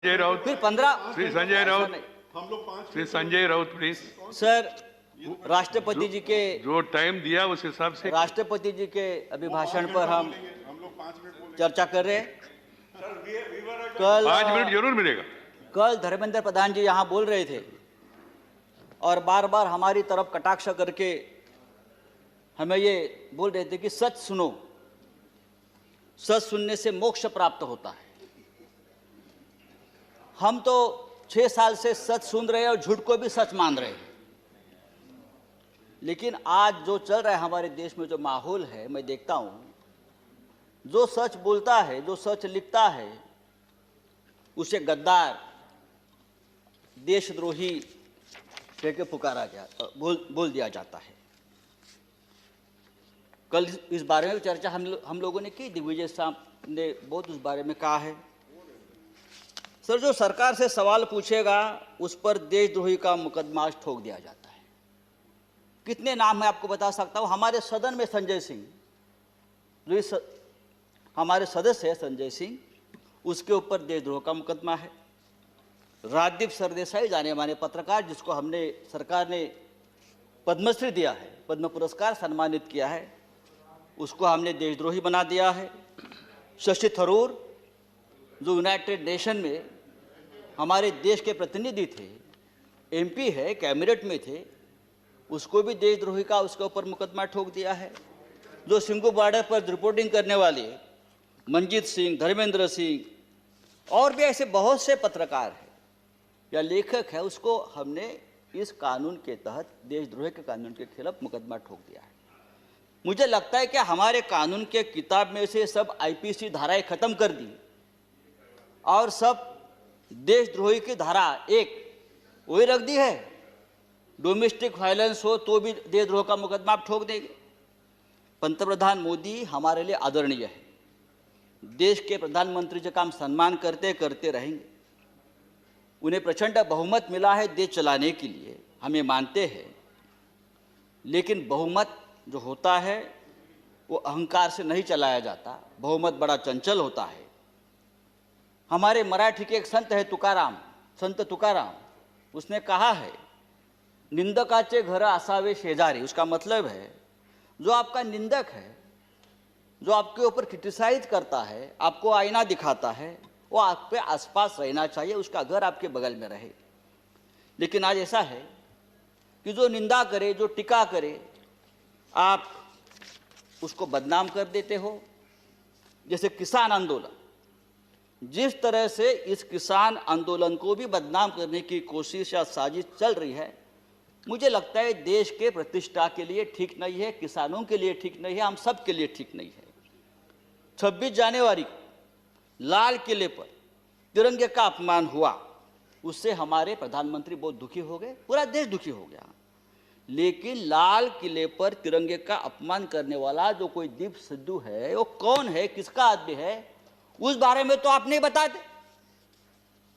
संजय राउत, फिर 15 Shri Sanjay Raut, Shri Sanjay Raut please. Sir राष्ट्रपति जी के जो टाइम दिया उस हिसाब से राष्ट्रपति जी के अभिभाषण पर हम चर्चा कर रहे हैं। कल 5 मिनट जरूर मिलेगा। कल धर्मेंद्र प्रधान जी यहाँ बोल रहे थे और बार बार हमारी तरफ कटाक्ष करके हमें ये बोल रहे थे कि सच सुनो, सच सुनने से मोक्ष प्राप्त होता है। हम तो 6 साल से सच सुन रहे हैं और झूठ को भी सच मान रहे हैं, लेकिन आज जो चल रहा है हमारे देश में, जो माहौल है, मैं देखता हूँ जो सच बोलता है, जो सच लिखता है, उसे गद्दार, देशद्रोही कह के पुकारा बोल दिया जाता है। कल इस बारे में चर्चा हम लोगों ने की, दिग्विजय साहब ने बहुत उस बारे में कहा है। सर, जो सरकार से सवाल पूछेगा उस पर देशद्रोही का मुकदमा ठोक दिया जाता है। कितने नाम मैं आपको बता सकता हूं। हमारे सदन में संजय सिंह, जो हमारे सदस्य है संजय सिंह, उसके ऊपर देशद्रोह का मुकदमा है। राजदीप सरदेसाई, जाने माने पत्रकार, जिसको हमने सरकार ने पद्मश्री दिया है, पद्म पुरस्कार सम्मानित किया है, उसको हमने देशद्रोही बना दिया है। शशि थरूर, जो यूनाइटेड नेशन में हमारे देश के प्रतिनिधि थे, एमपी है, कैबिनेट में थे, उसको भी देशद्रोही का उसके ऊपर मुकदमा ठोक दिया है। जो सिंघू बॉर्डर पर रिपोर्टिंग करने वाले मंजीत सिंह, धर्मेंद्र सिंह और भी ऐसे बहुत से पत्रकार हैं या लेखक है, उसको हमने इस कानून के तहत, देशद्रोह के कानून के खिलाफ मुकदमा ठोक दिया है। मुझे लगता है कि हमारे कानून के किताब में से सब आईपीसी धाराएं खत्म कर दी और सब देशद्रोही की धारा एक वही रख दी है। डोमेस्टिक वायलेंस हो तो भी देशद्रोह का मुकदमा आप ठोक देंगे। पंतप्रधान मोदी हमारे लिए आदरणीय है। देश के प्रधानमंत्री जी का हम सम्मान करते करते रहेंगे। उन्हें प्रचंड बहुमत मिला है देश चलाने के लिए, हमें मानते हैं, लेकिन बहुमत जो होता है वो अहंकार से नहीं चलाया जाता। बहुमत बड़ा चंचल होता है। हमारे मराठी के एक संत है तुकाराम, संत तुकाराम, उसने कहा है, निंदकाचे घर असावे शेजारी। उसका मतलब है जो आपका निंदक है, जो आपके ऊपर क्रिटिसाइज करता है, आपको आईना दिखाता है, वो आपके आसपास रहना चाहिए, उसका घर आपके बगल में रहे। लेकिन आज ऐसा है कि जो निंदा करे, जो टीका करे, आप उसको बदनाम कर देते हो। जैसे किसान आंदोलन, जिस तरह से इस किसान आंदोलन को भी बदनाम करने की कोशिश या साजिश चल रही है, मुझे लगता है देश के प्रतिष्ठा के लिए ठीक नहीं है, किसानों के लिए ठीक नहीं है, हम सब के लिए ठीक नहीं है। 26 जनवरी को लाल किले पर तिरंगे का अपमान हुआ, उससे हमारे प्रधानमंत्री बहुत दुखी हो गए, पूरा देश दुखी हो गया। लेकिन लाल किले पर तिरंगे का अपमान करने वाला जो कोई दीप सिद्धू है, वो कौन है, किसका आदमी है, उस बारे में तो आप नहीं बताते।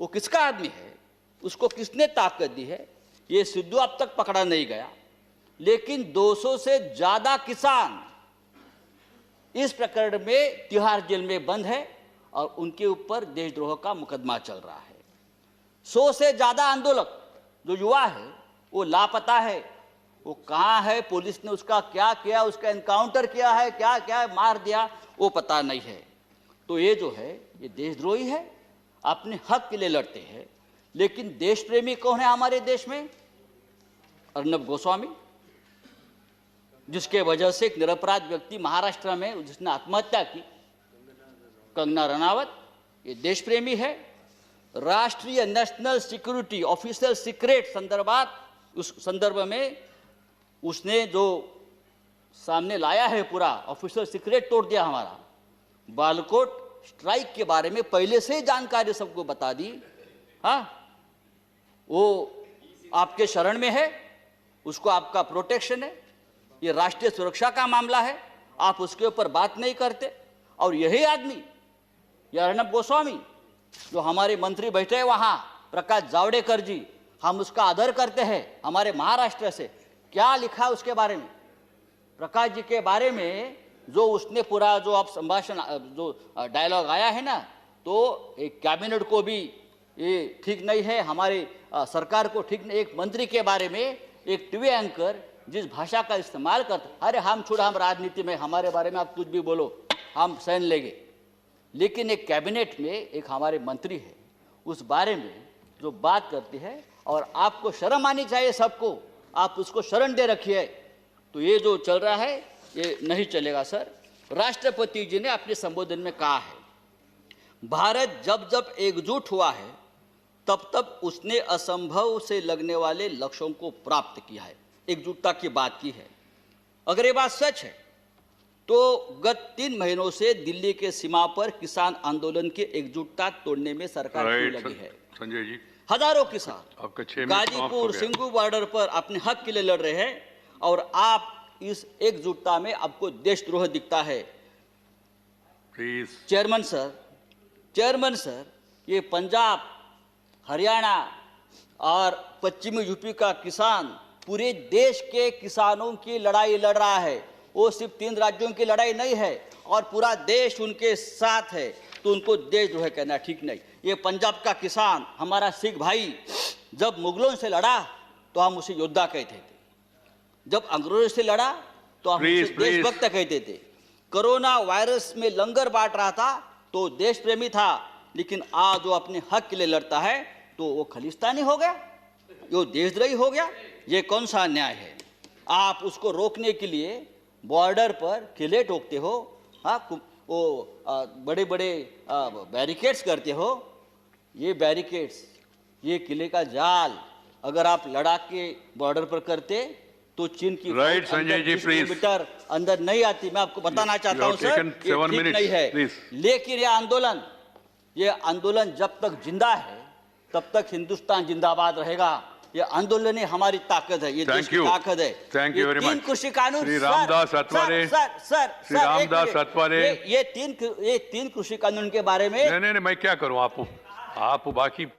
वो किसका आदमी है, उसको किसने ताकत दी है, ये सिद्धू अब तक पकड़ा नहीं गया। लेकिन 200 से ज्यादा किसान इस प्रकरण में तिहाड़ जेल में बंद है और उनके ऊपर देशद्रोह का मुकदमा चल रहा है। 100 से ज्यादा आंदोलक जो युवा है वो लापता है। वो कहाँ है, पुलिस ने उसका क्या किया, उसका एनकाउंटर किया है, क्या क्या मार दिया, वो पता नहीं है। तो ये जो है ये देशद्रोही है, अपने हक के लिए लड़ते हैं। लेकिन देश प्रेमी कौन है हमारे देश में? अर्नब गोस्वामी, जिसके वजह से एक निरपराध व्यक्ति महाराष्ट्र में जिसने आत्महत्या की, कंगना रनावत, ये देश प्रेमी है। राष्ट्रीय नेशनल सिक्योरिटी ऑफिशियल सीक्रेट संदर्भात, उस संदर्भ में उसने जो सामने लाया है, पूरा ऑफिशियल सीक्रेट तोड़ दिया हमारा। बालकोट स्ट्राइक के बारे में पहले से ही जानकारी सबको बता दी। हाँ, वो आपके शरण में है, उसको आपका प्रोटेक्शन है, ये राष्ट्रीय सुरक्षा का मामला है, आप उसके ऊपर बात नहीं करते। और यही आदमी, यह अर्नब गोस्वामी, जो हमारे मंत्री बैठे हैं वहाँ, प्रकाश जावड़ेकर जी, हम उसका आदर करते हैं, हमारे महाराष्ट्र से, क्या लिखा है उसके बारे में, प्रकाश जी के बारे में जो उसने पूरा जो आप संभाषण, जो डायलॉग आया है ना, तो एक कैबिनेट को भी ये ठीक नहीं है, हमारे सरकार को ठीक नहीं। एक मंत्री के बारे में एक टीवी एंकर जिस भाषा का इस्तेमाल करता, अरे हम छोड़ा, हम राजनीति में, हमारे बारे में आप कुछ भी बोलो हम सहन लेंगे। लेकिन एक कैबिनेट में एक हमारे मंत्री है, उस बारे में जो बात करती है, और आपको शर्म आनी चाहिए सबको, आप उसको शरण दे रखिए। तो ये जो चल रहा है ये नहीं चलेगा सर। राष्ट्रपति जी ने अपने संबोधन में कहा है, भारत जब जब एकजुट हुआ है तब तब उसने असंभव से लगने वाले लक्ष्यों को प्राप्त किया है, एकजुटता की बात की है। अगर ये बात सच है तो गत 3 महीनों से दिल्ली के सीमा पर किसान आंदोलन की एकजुटता तोड़ने में सरकार क्यों लगी है? संजय जी, हजारों किसान आपका 6 मिनट समाप्त हो गाजीपुर गया। सिंगू बॉर्डर पर अपने हक के लिए लड़ रहे हैं, और आप इस एकजुटता में आपको देशद्रोह दिखता है। प्लीज। चेयरमैन सर, ये पंजाब, हरियाणा और पश्चिमी यूपी का किसान पूरे देश के किसानों की लड़ाई लड़ रहा है। वो सिर्फ 3 राज्यों की लड़ाई नहीं है, और पूरा देश उनके साथ है। तो उनको देशद्रोह कहना ठीक नहीं। ये पंजाब का किसान, हमारा सिख भाई, जब मुगलों से लड़ा तो हम उसे योद्धा कहते थे, जब अंग्रेजों से लड़ा तो हम उसे देशभक्त कहते थे। कोरोना वायरस में लंगर बांट रहा था तो देश प्रेमी था, लेकिन आज वो अपने हक के लिए लड़ता है तो वो खलिस्तानी हो गया, वो देशद्रोही हो गया। ये कौन सा न्याय है? आप उसको रोकने के लिए बॉर्डर पर किले ठोकते हो, हाँ, वो बड़े बड़े बैरिकेड्स करते हो। ये बैरिकेड्स, ये किले का जाल अगर आप लद्दाख के बॉर्डर पर करते तो चीन की right Sanjay ji, please. Kilometre अंदर नहीं आती। मैं आपको बताना चाहता हूं सर, ये ठीक नहीं है। लेकिन ये आंदोलन जब तक जिंदा है तब तक हिंदुस्तान जिंदाबाद रहेगा। ये आंदोलन ही हमारी ताकत है, ये देश की ताकत है। Thank you very much. 3 कृषि कानून, श्री रामदास अठवले, श्री रामदास अठवले, ये 3 कृषि कानून के बारे में नहीं, मैं क्या करूं? आप बाकी